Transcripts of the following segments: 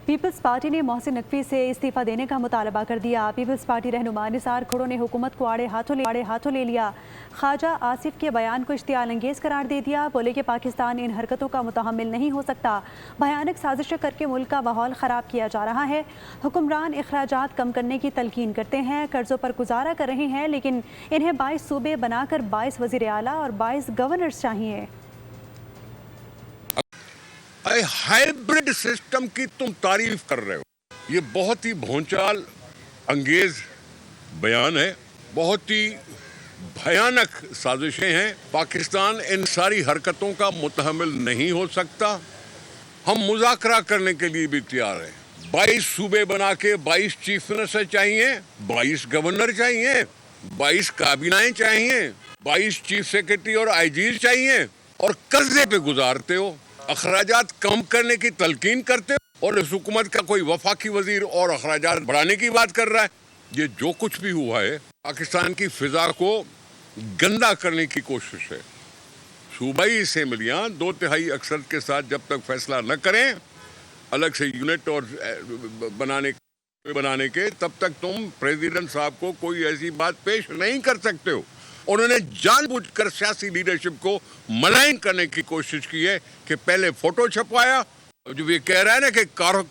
Peoples party نے محسن نقوی سے استعفیٰ دینے کا مطالبہ کر دیا۔ پیپلز پارٹی رہنما نثار کھڑو نے حکومت کو آڑے ہاتھوں لے لیا۔ خواجہ آصف کے بیان کو اشتعال انگیز قرار دے دیا۔ بولے کہ پاکستان ان حرکتوں کا متحمل نہیں ہو سکتا۔ بھیانک سازشیں کر کے ملک کا ماحول خراب کیا جا رہا ہے۔ حکمران اخراجات کم کرنے کی تلقین کرتے ہیں، قرضوں پر گزارا کر رہے ہیں، لیکن انہیں 22 صوبے بنا کر 22 وزیر اعلیٰ اور 22 گورنرز چاہیے۔ ہائیبرڈ سسٹم کی تم تعریف کر رہے ہو، یہ بہت ہی بھونچال انگیز بیان ہے، بہت ہی بھیانک سازشیں ہیں۔ پاکستان ان ساری حرکتوں کا متحمل نہیں ہو سکتا۔ ہم مذاکرہ کرنے کے لیے بھی تیار ہیں۔ 22 صوبے بنا کے 22 چیف منسٹر چاہیے، 22 گورنر چاہیے، 22 کابینائیں چاہیے، 22 چیف سیکرٹری اور آئی جیز چاہیے، اور قرضے پہ گزارتے ہو، اخراجات کم کرنے کی تلقین کرتے ہو، اور اس حکومت کا کوئی وفاقی وزیر اور اخراجات بڑھانے کی بات کر رہا ہے۔ یہ جو کچھ بھی ہوا ہے پاکستان کی فضا کو گندا کرنے کی کوشش ہے۔ صوبائی اسمبلیاں 2/3 اکثریت کے ساتھ جب تک فیصلہ نہ کریں الگ سے یونٹ اور بنانے کے، تب تک تم پریزیڈنٹ صاحب کو کوئی ایسی بات پیش نہیں کر سکتے ہو۔ انہوں نے جان بوجھ کر سیاسی لیڈرشپ کو ملائن کرنے کی کوشش کی ہے کہ پہلے فوٹو چھپوایا، جو یہ کہہ رہا ہے نا کہ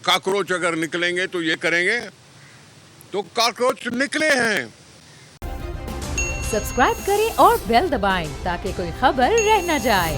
کاکروچ اگر نکلیں گے تو یہ کریں گے، تو کاکروچ نکلے ہیں۔ سبسکرائب کریں اور بیل دبائیں تاکہ کوئی خبر رہ نہ جائے۔